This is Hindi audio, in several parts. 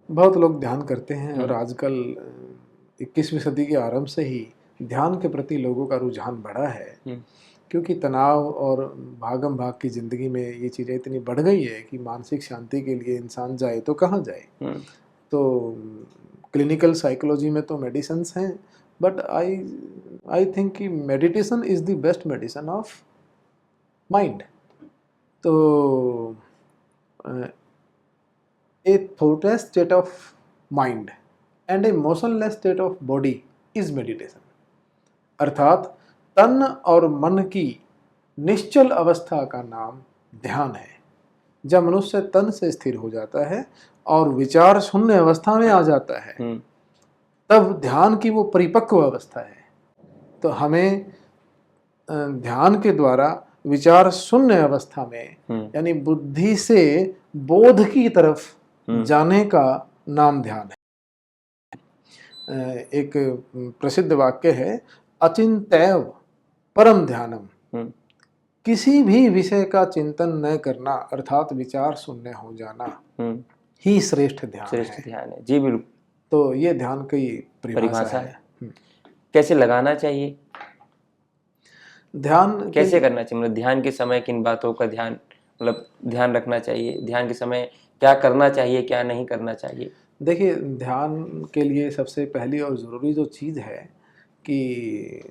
बहुत लोग ध्यान करते हैं और हम्म, आजकल 21वीं सदी के आरंभ से ही ध्यान के प्रति लोगों का रुझान बढ़ा है, हम्म, क्योंकि तनाव और भागम भाग की ज़िंदगी में ये चीज़ें इतनी बढ़ गई है कि मानसिक शांति के लिए इंसान जाए तो कहाँ जाए। हम्म, तो क्लिनिकल साइकोलॉजी में तो मेडिसिन्स हैं, बट आई आई थिंक कि meditation is the best medicine of mind. तो a thoughtless state of mind and a motionless state of body is meditation. अर्थात तन और मन की निश्चल अवस्था का नाम ध्यान है। जब मनुष्य तन से स्थिर हो जाता है और विचार शून्य अवस्था में आ जाता है, हम्म, तब ध्यान की वो परिपक्व अवस्था है। तो हमें ध्यान के द्वारा विचार शून्य अवस्था में, हम्म, यानी बुद्धि से बोध की तरफ हम्म, जाने का नाम ध्यान है। एक प्रसिद्ध वाक्य है, अचिंत्यैव परम ध्यानम। हम्म, किसी भी विषय का चिंतन न करना अर्थात विचार शून्य हो जाना हम्म, ही श्रेष्ठ ध्यान श्रेष्ठ है। ध्यान है जी, बिल्कुल। तो ये ध्यान की परिभाषा परिभाषा है। है। कैसे लगाना चाहिए, ध्यान के कैसे करना चाहिए, मतलब ध्यान के समय किन बातों का ध्यान, मतलब ध्यान रखना चाहिए, ध्यान के समय क्या करना चाहिए, क्या नहीं करना चाहिए। देखिए, ध्यान के लिए सबसे पहली और ज़रूरी जो चीज़ है कि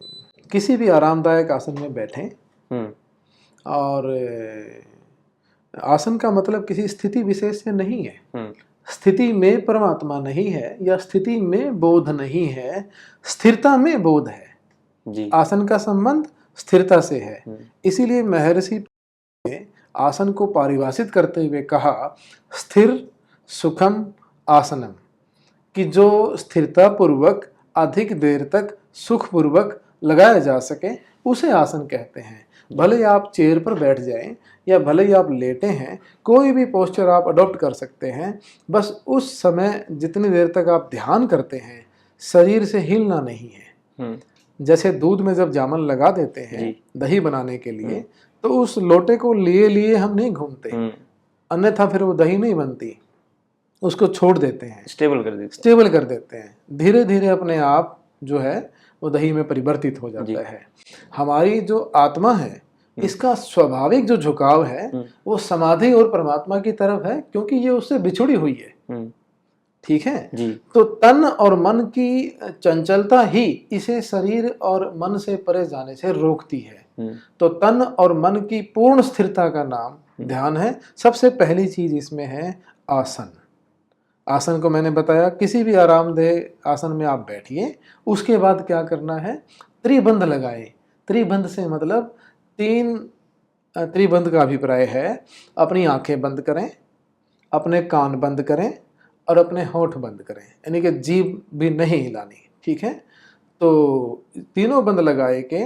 किसी भी आरामदायक आसन में बैठें। हम्म, और आसन का मतलब किसी स्थिति विशेष से नहीं है। हम्म, स्थिति में परमात्मा नहीं है या स्थिति में बोध नहीं है, स्थिरता में बोध है। जी, आसन का संबंध स्थिरता से है। हम्म, इसीलिए महर्षि ने आसन को परिभाषित करते हुए कहा, स्थिर सुखम आसनम, कि जो स्थिरता पूर्वक अधिक देर तक सुख पूर्वक लगाया जा सके उसे आसन कहते हैं। भले ही आप चेयर पर बैठ जाएं या भले ही आप लेटे हैं, कोई भी पोस्चर आप अडॉप्ट कर सकते हैं। बस उस समय जितनी देर तक आप ध्यान करते हैं, शरीर से हिलना नहीं है। हम्म, जैसे दूध में जब जामन लगा देते हैं जी, दही बनाने के लिए, हम्म, तो उस लोटे को लिए लिए हम नहीं घूमते, हम्म, अन्यथा फिर वो दही नहीं बनती। उसको छोड़ देते हैं, स्टेबल कर देते स्टेबल कर देते हैं। धीरे धीरे अपने आप जो है वो दही में परिवर्तित हो हैं जी, जाता है। हमारी जो आत्मा है, इसका स्वाभाविक जो झुकाव है हम्म, वो समाधि और परमात्मा की तरफ है, क्योंकि ये उससे बिछुड़ी हुई है। हम्म, ठीक है। जी, तो तन और मन की चंचलता ही इसे शरीर और मन से परे जाने से रोकती है। हम्म, तो तन और मन की पूर्ण स्थिरता का नाम ध्यान है। सबसे पहली चीज इसमें है आसन। आसन को मैंने बताया, किसी भी आरामदेह आसन में आप बैठिए। उसके बाद क्या करना है, त्रिबंध लगाए। त्रिबंध से मतलब तीन, त्रिबंध का अभिप्राय है अपनी आंखें बंद करें, अपने कान बंद करें और अपने होंठ बंद करें, यानी कि जीभ भी नहीं हिलानी। ठीक है। तो तीनों बंद लगाए के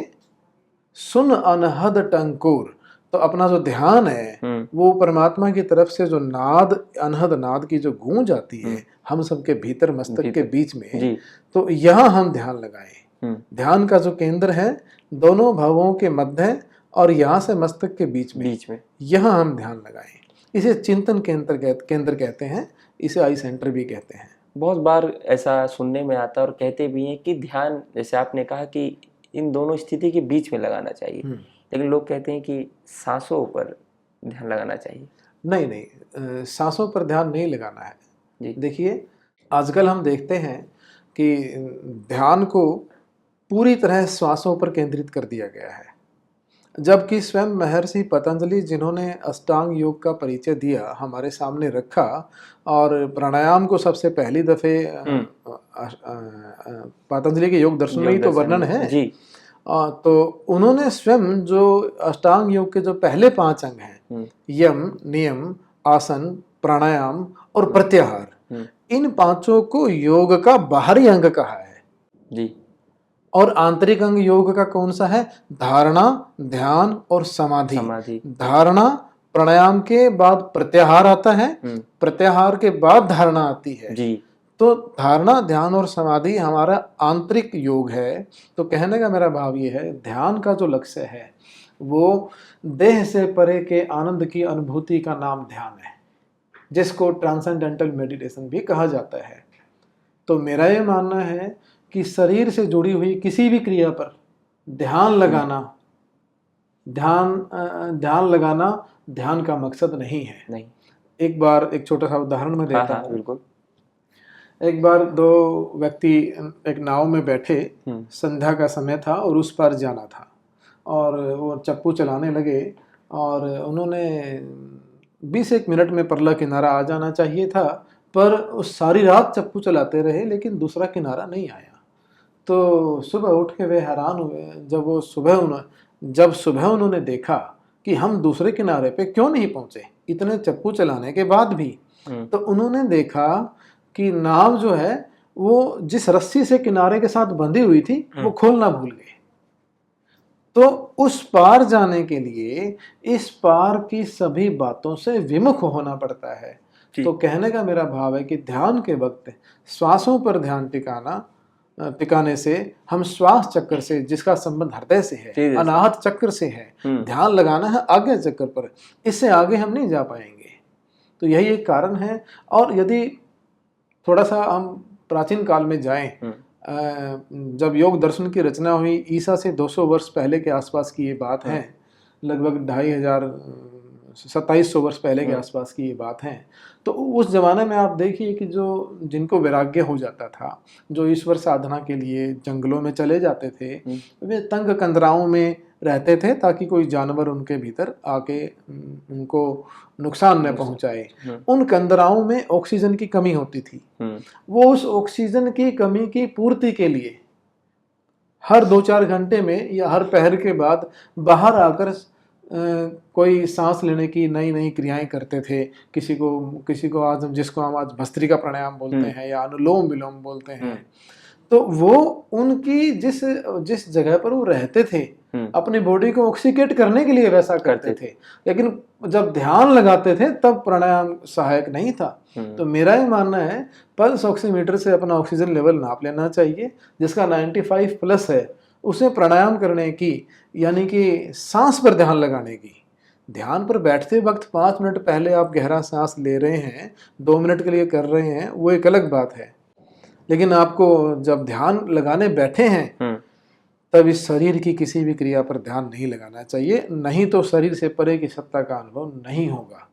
सुन अनहद टंकुर, तो अपना जो ध्यान है हम्म, वो परमात्मा की तरफ से जो नाद, अनहद नाद की जो गूंज आती है हम्म, हम सबके भीतर मस्तक के भीतर, बीच में, जी, तो यहाँ हम ध्यान लगाएं। हम्म, ध्यान का जो केंद्र है दोनों भवों के मध्य और यहाँ से मस्तक के बीच में, बीच में, यहाँ हम ध्यान लगाएं। इसे चिंतन केंद्र कहते हैं, इसे आई सेंटर भी कहते हैं। बहुत बार ऐसा सुनने में आता है और कहते भी हैं कि ध्यान, जैसे आपने कहा कि इन दोनों स्थिति के बीच में लगाना चाहिए, लेकिन लोग कहते हैं कि सांसों पर ध्यान लगाना चाहिए। नहीं नहीं, सांसों पर ध्यान नहीं लगाना है। जी, देखिए, आजकल हम देखते हैं कि ध्यान को पूरी तरह श्वासों पर केंद्रित कर दिया गया है, जबकि स्वयं महर्षि पतंजलि, जिन्होंने अष्टांग योग का परिचय दिया, हमारे सामने रखा और प्राणायाम को सबसे पहली दफे हम्म, पतंजलि के योग दर्शन में ही योग तो दर्शन वर्णन में है। जी, तो उन्होंने स्वयं जो अष्टांग योग के जो पहले 5 अंग हैं, हम्म, यम, नियम, आसन, प्राणायाम और प्रत्याहार, हम्म, इन पांचों को योग का बाहरी अंग कहा है। जी, और आंतरिक अंग योग का कौन सा है, धारणा, ध्यान और समाधि। समाधि, धारणा, प्राणायाम के बाद प्रत्याहार आता है, हम्म, प्रत्याहार के बाद धारणा आती है। जी, तो धारणा, ध्यान और समाधि हमारा आंतरिक योग है। तो कहने का मेरा भाव ये है, ध्यान का जो लक्ष्य है वो देह से परे के आनंद की अनुभूति का नाम ध्यान है। जिसको ट्रांसेंडेंटल मेडिटेशन भी कहा जाता है। तो मेरा ये मानना है कि शरीर से जुड़ी हुई किसी भी क्रिया पर ध्यान लगाना, ध्यान का मकसद नहीं है। नहीं। एक बार एक छोटा सा उदाहरण मैं हाँ देता हाँ हूँ। बिल्कुल। एक बार दो व्यक्ति एक नाव में बैठे, संध्या का समय था और उस पार जाना था, और वो चप्पू चलाने लगे और उन्होंने 20 मिनट में परला किनारा आ जाना चाहिए था, पर उस सारी रात चप्पू चलाते रहे लेकिन दूसरा किनारा नहीं आया। तो सुबह उठ के वे हैरान हुए। जब सुबह उन्होंने देखा कि हम दूसरे किनारे पे क्यों नहीं पहुंचे इतने चप्पू चलाने के बाद भी, तो उन्होंने देखा कि नाव जो है वो जिस रस्सी से किनारे के साथ बंधी हुई थी वो खोलना भूल गए। तो उस पार जाने के लिए इस पार की सभी बातों से विमुख होना पड़ता है। तो कहने का मेरा भाव है कि ध्यान के वक्त श्वासों पर ध्यान टिकाने से हम श्वास चक्र से, जिसका संबंध हृदय से है, अनाहत चक्र से है, ध्यान लगाना है आज्ञा चक्र पर, इससे आगे हम नहीं जा पाएंगे। तो यही एक कारण है। और यदि थोड़ा सा हम प्राचीन काल में जाएं, जब योग दर्शन की रचना हुई ईसा से 200 वर्ष पहले के आसपास की ये बात है, लगभग 2700 वर्ष पहले के आसपास की ये बात है। तो उस जमाने में आप देखिए कि जिनको वैराग्य हो जाता था, जो ईश्वर साधना के लिए जंगलों में चले जाते थे, वे तंग कंदराओं में रहते थे ताकि कोई जानवर उनके भीतर आके उनको नुकसान न पहुंचाए। उन कंदराओं में ऑक्सीजन की कमी होती थी। वो उस ऑक्सीजन की कमी की पूर्ति के लिए हर 2-4 घंटे में या हर पहर के बाद बाहर आकर कोई सांस लेने की नई नई क्रियाएं करते थे। किसी को आज जिसको हम आज भस्त्रिका प्राणायाम बोलते हैं या अनुलोम विलोम बोलते हैं। तो वो उनकी जिस जगह पर वो रहते थे अपनी बॉडी को ऑक्सीकेट करने के लिए वैसा करते थे, लेकिन जब ध्यान लगाते थे तब प्राणायाम सहायक नहीं था। तो मेरा ही मानना है पल्स ऑक्सीमीटर से अपना ऑक्सीजन लेवल नाप लेना चाहिए। जिसका 95 प्लस है उसे प्राणायाम करने की, यानी कि सांस पर ध्यान लगाने की। ध्यान पर बैठते वक्त 5 मिनट पहले आप गहरा सांस ले रहे हैं, 2 मिनट के लिए कर रहे हैं, वो एक अलग बात है। लेकिन आपको जब ध्यान लगाने बैठे हैं तब इस शरीर की किसी भी क्रिया पर ध्यान नहीं लगाना चाहिए, नहीं तो शरीर से परे की सत्ता का अनुभव नहीं होगा।